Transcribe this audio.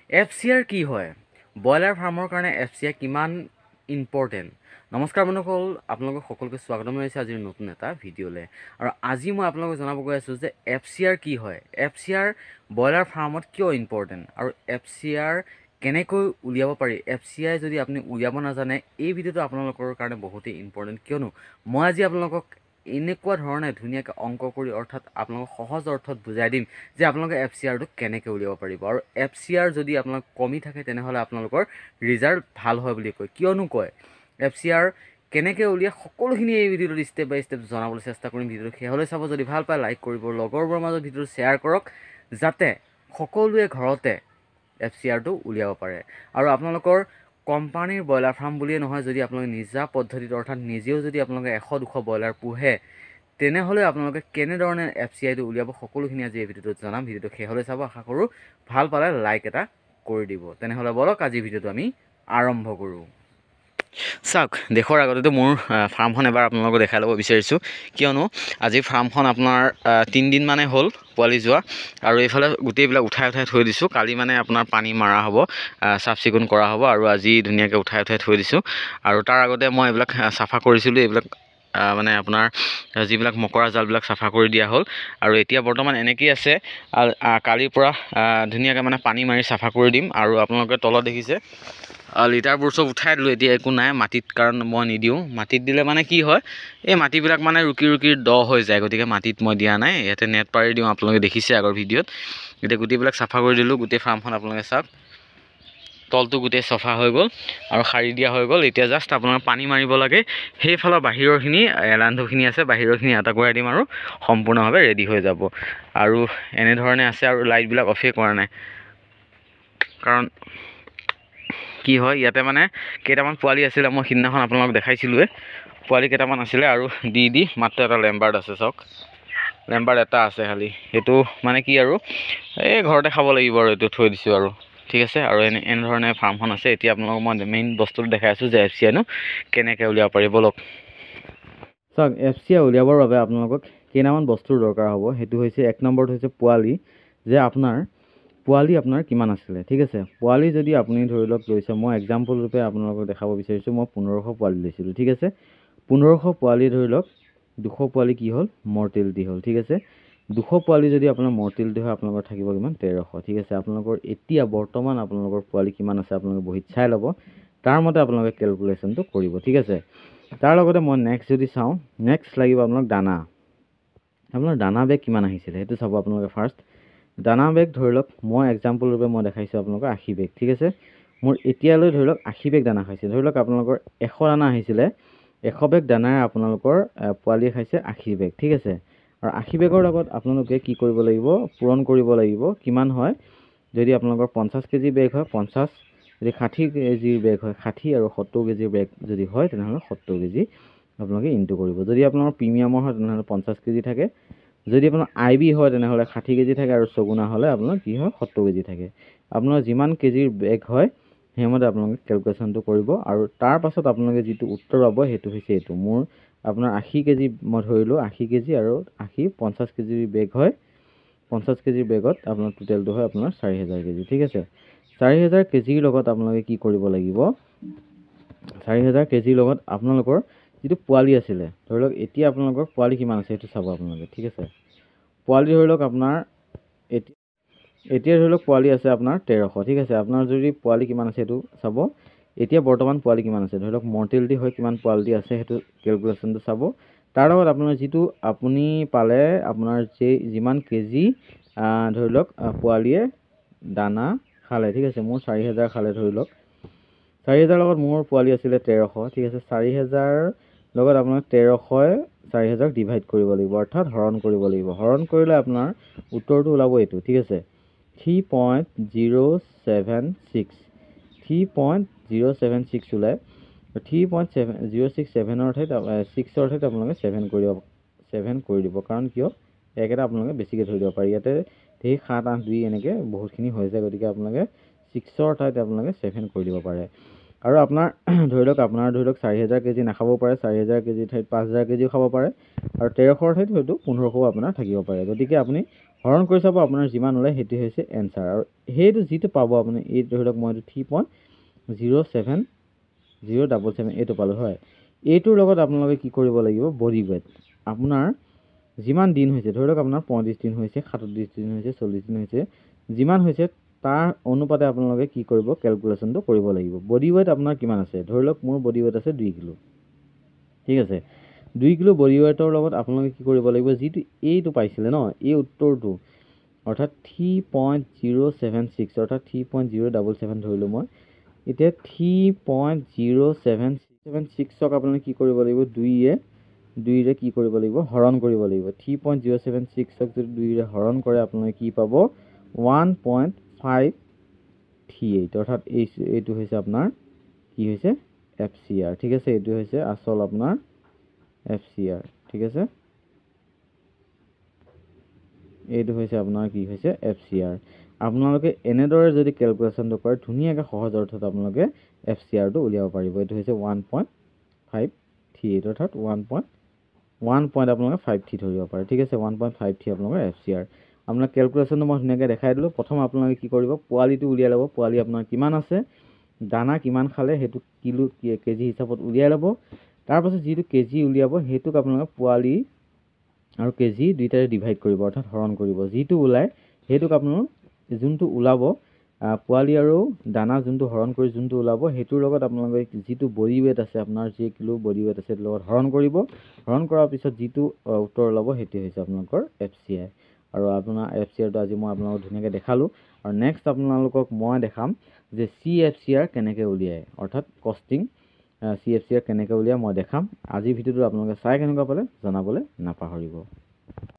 FCR কি হয়? Broiler ফাৰ্মৰ কাৰণে FCR কিমান ইম্পৰ্টেণ্ট? নমস্কাৰ বন্ধুসকল, আপোনালোকক সকলোকে স্বাগতম জনাইছোঁ আজিৰ নতুন এটা ভিডিঅ'লৈ। আৰু আজি মই আপোনালোকক জনাব গৈ আছোঁ যে FCR কি হয়, FCR ব্ৰইলাৰ ফাৰ্মত কিয় ইম্পৰ্টেণ্ট, আৰু FCR কেনেকৈ উলিয়াব পাৰি। FCR যদি আপুনি উলিয়াব নাজানে, এই ভিডিঅ'টো আপোনালোকৰ কাৰণে বহুতেই ইম্পৰ্টেণ্ট, কিয়নো মই আজি আপোনালোকক এনেকুৱা ধৰণে ধুনীয়াকৈ অংক কৰি অৰ্থাৎ আপোনালোকক সহজ অৰ্থত বুজাই দিম যে আপোনালোকে FCRটো কেনেকৈ উলিয়াব পাৰিব। আৰু FCR যদি আপোনালোক কমি থাকে তেনেহ'লে আপোনালোকৰ ৰিজাল্ট ভাল হয় বুলি কয়। কিয়নো কয় FCR কেনেকৈ উলিয়াই সকলোখিনি এই ভিডিঅ'টোত ষ্টেপ বাই ষ্টেপ জনাবলৈ চেষ্টা কৰিম। ভিডিঅ'টো শেষলৈ চাব, যদি ভাল পায় লাইক কৰিব, লগৰবোৰৰ মাজত ভিডিঅ'টো শ্বেয়াৰ কৰক যাতে সকলোৱে ঘৰতে FCRটো উলিয়াব পাৰে। আৰু আপোনালোকৰ কোম্পানীৰ ব্ৰইলাৰ ফাৰ্ম বুলিয়ে নহয়, যদি আপোনালোকে নিজা পদ্ধতিত অৰ্থাৎ নিজেও যদি আপোনালোকে 100-200 ব্ৰইলাৰ পোহে তেনেহ'লে আপোনালোকে কেনেধৰণে FCRটো উলিয়াব সকলোখিনি আজি এই ভিডিঅ'টোত জনাম। ভিডিঅ'টো শেষলৈ চাব, আশা কৰোঁ ভাল পালে লাইক এটা কৰি দিব। তেনেহ'লে বলক আজি ভিডিঅ'টো আমি আৰম্ভ কৰোঁ। চাওক, দেশৰ আগতেতো মোৰ ফাৰ্মখন এবাৰ আপোনালোকক দেখাই ল'ব বিচাৰিছোঁ, কিয়নো আজি ফাৰ্মখন আপোনাৰ 3 দিন মানে হ'ল পোৱালি যোৱা, আৰু এইফালে গোটেইবিলাক উঠাই থৈ দিছোঁ। কালি মানে আপোনাৰ পানী মাৰা হ'ব, চাফ চিকুণ কৰা হ'ব, আৰু আজি ধুনীয়াকৈ উঠাই থৈ দিছোঁ। আৰু তাৰ আগতে মই এইবিলাক চাফা কৰিছিলোঁ, এইবিলাক মানে আপোনাৰ যিবিলাক মকৰা জালবিলাক চাফা কৰি দিয়া হ'ল। আৰু এতিয়া বৰ্তমান এনেকেই আছে, কালিৰ পৰা ধুনীয়াকৈ মানে পানী মাৰি চাফা কৰি দিম। আৰু আপোনালোকে তলত দেখিছে লিটাৰবোৰ চব উঠাই দিলোঁ, এতিয়া একো নাই মাটিত, কাৰণ মই নিদিওঁ। মাটিত দিলে মানে কি হয়, এই মাটিবিলাক মানে ৰুকি দ হৈ যায়, গতিকে মাটিত মই দিয়া নাই, ইয়াতে নেট পাৰি দিওঁ। আপোনালোকে দেখিছে আগৰ ভিডিঅ'ত। এতিয়া গোটেইবিলাক চাফা কৰি দিলোঁ, গোটেই ফাৰ্মখন আপোনালোকে চাওক, তলটো গোটেই চফা হৈ গ'ল আৰু সাৰি দিয়া হৈ গ'ল। এতিয়া জাষ্ট আপোনালোকে পানী মাৰিব লাগে। সেইফালৰ বাহিৰৰখিনি এলান্ধখিনি আছে, বাহিৰৰখিনি আটা কৰাই দিম আৰু সম্পূৰ্ণভাৱে ৰেডি হৈ যাব। আৰু এনেধৰণে আছে, আৰু লাইটবিলাক অফেই কৰা নাই, কাৰণ কি হয় ইয়াতে মানে কেইটামান পোৱালি আছিলে, মই সিদিনাখন আপোনালোকক দেখাইছিলোঁৱে। পোৱালি কেইটামান আছিলে, আৰু দি মাত্ৰ এটা লেম্বাৰ্ড আছে। চাওক, লেম্বাৰ্ড এটা আছে খালি, সেইটো মানে কি আৰু এই ঘৰতে খাব লাগিব, আৰু এইটো থৈ দিছোঁ আৰু ঠিক আছে। আৰু এনেধৰণে ফাৰ্মখন আছে। এতিয়া আপোনালোকক মই মেইন বস্তুটো দেখাই আছোঁ যে FCRনো কেনেকৈ উলিয়াব পাৰি, বলক চাওক। FCR উলিয়াবৰ বাবে আপোনালোকক কেইটামান বস্তুৰ দৰকাৰ হ'ব। সেইটো হৈছে, 1 নম্বৰটো হৈছে পোৱালি, যে আপোনাৰ পোৱালি আপোনাৰ কিমান আছিলে, ঠিক আছে। পোৱালি যদি আপুনি ধৰি লওক লৈছে, মই এক্সাম্পল ৰূপে আপোনালোকক দেখাব বিচাৰিছোঁ, মই 1500 পোৱালি লৈছিলোঁ, ঠিক আছে। 1500 পোৱালি ধৰি লওক 200 পোৱালি কি হ'ল, মৰ্টেলিটি হ'ল, ঠিক আছে। 200 পোৱালি যদি আপোনাৰ মৰ্টেলিটি হয়, আপোনালোকৰ থাকিব কিমান, 1300, ঠিক আছে। আপোনালোকৰ এতিয়া বৰ্তমান আপোনালোকৰ পোৱালি কিমান আছে আপোনালোকে বহীত চাই ল'ব, তাৰ মতে আপোনালোকে কেলকুলেশ্যনটো কৰিব, ঠিক আছে। তাৰ লগতে মই নেক্সট যদি চাওঁ, নেক্সট লাগিব আপোনাক দানা। আপোনাৰ দানা বেগ কিমান আহিছিলে সেইটো চাব আপোনালোকে ফাৰ্ষ্ট। দানা বেগ ধৰি লওক, মই এক্সাম্পল ৰূপে মই দেখাইছোঁ আপোনালোকৰ 80 বেগ, ঠিক আছে। মোৰ এতিয়ালৈ ধৰি লওক 80 বেগ দানা খাইছে। ধৰি লওক আপোনালোকৰ 100 দানা আহিছিলে, 100 বেগ দানাৰে আপোনালোকৰ পোৱালি খাইছে 80 বেগ, ঠিক আছে। আৰু 80 বেগৰ লগত আপোনালোকে কি কৰিব লাগিব, পূৰণ কৰিব লাগিব কিমান হয়। যদি আপোনালোকৰ 50 কেজি বেগ হয় 50, যদি 60 কেজিৰ বেগ হয় 60, আৰু 70 কেজিৰ বেগ যদি হয় তেনেহ'লে 70 কেজি আপোনালোকে ইনটু কৰিব। যদি আপোনাৰ প্ৰিমিয়ামৰ হয় তেনেহ'লে 50 কেজি থাকে, যদি আপোনাৰ IB হয় তেনেহ'লে 60 কেজি থাকে, আৰু ছগুণা হ'লে আপোনাৰ কি হয়, 70 কেজি থাকে। আপোনাৰ যিমান কেজিৰ বেগ হয় সেইমতে আপোনালোকে কেলকুলেশ্যনটো কৰিব। আৰু তাৰ পাছত আপোনালোকে যিটো উত্তৰ পাব সেইটো হৈছে এইটো। মোৰ আপোনাৰ 80 কেজি মই ধৰিলোঁ, 80 কেজি আৰু 80, 50 কেজিৰ বেগ হয়, 50 কেজিৰ বেগত আপোনাৰ টোটেলটো হয় আপোনাৰ 4000 কেজি, ঠিক আছে। 4000 কেজিৰ লগত আপোনালোকে কি কৰিব লাগিব, 4000 কেজিৰ লগত আপোনালোকৰ যিটো পোৱালি আছিলে, ধৰি লওক এতিয়া আপোনালোকৰ পোৱালি কিমান আছে সেইটো চাব আপোনালোকে, ঠিক আছে। পোৱালি ধৰি লওক আপোনাৰ এতিয়া ধৰি লওক পোৱালি আছে আপোনাৰ 1300, ঠিক আছে। আপোনাৰ যদি পোৱালি কিমান আছে সেইটো চাব। এতিয়া বৰ্তমান পোৱালি কিমান আছে, ধৰি লওক মৰ্টেলিটি হয় কিমান পোৱালি আছে সেইটো কেলকুলেশ্যনটো চাব। তাৰ লগত আপোনাৰ যিটো আপুনি পালে, আপোনাৰ যিমান কেজি ধৰি লওক পোৱালিয়ে দানা খালে, ঠিক আছে। মোৰ 4000 খালে ধৰি লওক, 4000 লগত মোৰ পোৱালি আছিলে 1300, ঠিক আছে। 4000 লগত আপোনাৰ 1300 4000 ডিভাইড কৰিব লাগিব, অৰ্থাৎ হৰণ কৰিব লাগিব। হৰণ কৰিলে আপোনাৰ উত্তৰটো ওলাব এইটো, ঠিক আছে, 3.076, 3.076 ওলায়। 3.067ৰ ঠাইত 6ৰ ঠাইত আপোনালোকে 7 কৰি দিব, কাৰণ কিয় একেটা আপোনালোকে বেছিকৈ ধৰি দিব পাৰি। ইয়াতে 7, 8, 2 এনেকৈ বহুতখিনি হৈ যায়, গতিকে আপোনালোকে 6ৰ ঠাইত আপোনালোকে 7 কৰি দিব পাৰে। আৰু আপোনাৰ ধৰি লওক 4000 কেজি নাখাবও পাৰে, 4000 কেজিৰ ঠাইত 5000 কেজিও খাব পাৰে, আৰু 1300ৰ ঠাইত হয়তো 1500 আপোনাৰ থাকিব পাৰে। গতিকে আপুনি হৰণ কৰি চাব আপোনাৰ যিমান ওলায় সেইটো হৈছে এনচাৰ। আৰু সেইটো যিটো পাব আপুনি এই ধৰি লওক মই 3.07077 এইটো পালোঁ হয়। এইটোৰ লগত আপোনালোকে কি কৰিব লাগিব বডি ৱেইট আপোনাৰ যিমান দিন হৈছে ধৰি লওক আপোনাৰ 35 দিন হৈছে 37 দিন হৈছে 40 দিন হৈছে যিমান হৈছে তাৰ অনুপাতে আপোনালোকে কি কৰিব কেলকুলেশ্যনটো কৰিব লাগিব। বডি ৱেইট আপোনাৰ কিমান আছে ধৰি লওক মোৰ বডি ৱেইট আছে 2 কিলো ঠিক আছে। 2 কিলো বডি ৱেইটৰ লগত আপোনালোকে কি কৰিব লাগিব যিটো এইটো পাইছিলে ন এই উত্তৰটো অৰ্থাৎ 3.076 অৰ্থাৎ 3.077 ধৰিলোঁ মই এতিয়া 3.076ক আপোনালোকে কি কৰিব লাগিব 2ৰে কি কৰিব লাগিব হৰণ কৰিব লাগিব। 3.076ক যদি 2ৰে হৰণ কৰে আপোনালোকে কি পাব 1.538 অৰ্থাৎ এইটো হৈছে আপোনাৰ কি হৈছে FCR ঠিক আছে। এইটো হৈছে আচল আপোনাৰ FCR ঠিক আছে। এইটো হৈছে আপোনাৰ কি হৈছে FCR। আপোনালোকে এনেদৰে যদি কেলকুলেশ্যনটো কৰে ধুনীয়াকৈ সহজ অৰ্থত আপোনালোকে FCRটো উলিয়াব পাৰিব। এইটো হৈছে 1.538 অৰ্থাৎ 1 আপোনালোকে 53 ধৰিব পাৰে ঠিক আছে। 1.53 আপোনালোকৰ FCR। আপোনাক কেলকুলেশ্যনটো মই ধুনীয়াকৈ দেখাই দিলোঁ। প্ৰথম আপোনালোকে কি কৰিব পোৱালিটো উলিয়াই ল'ব। পোৱালি আপোনাৰ কিমান আছে দানা কিমান খালে সেইটো কিলো কেজি হিচাপত উলিয়াই ল'ব। তাৰপাছত যিটো কেজি উলিয়াব সেইটোক আপোনালোকে পোৱালি আৰু কেজি দুইটাৰে ডিভাইড কৰিব অৰ্থাৎ হৰণ কৰিব। যিটো ওলায় সেইটোক আপোনালোক যোনটো ওলাব পোৱালি আৰু দানা যোনটো হৰণ কৰি যোনটো ওলাব সেইটোৰ লগত আপোনালোকে যিটো বডি ৱেইট আছে আপোনাৰ যি কিলো বডি ৱেইট আছে সেইটোৰ লগত হৰণ কৰিব। হৰণ কৰাৰ পিছত যিটো উত্তৰ ওলাব সেইটো হৈছে আপোনালোকৰ FCR। আৰু আপোনাৰ FCRটো আজি মই আপোনালোকক ধুনীয়াকৈ দেখালোঁ। আৰু নেক্সট আপোনালোকক মই দেখাম যে CFCR কেনেকৈ উলিয়ায় অৰ্থাৎ কষ্টিং CFCR কেনেকৈ উলিয়ায় মই দেখাম। আজিৰ ভিডিঅ'টো আপোনালোকে চাই কেনেকুৱা পালে জনাবলৈ নাপাহৰিব।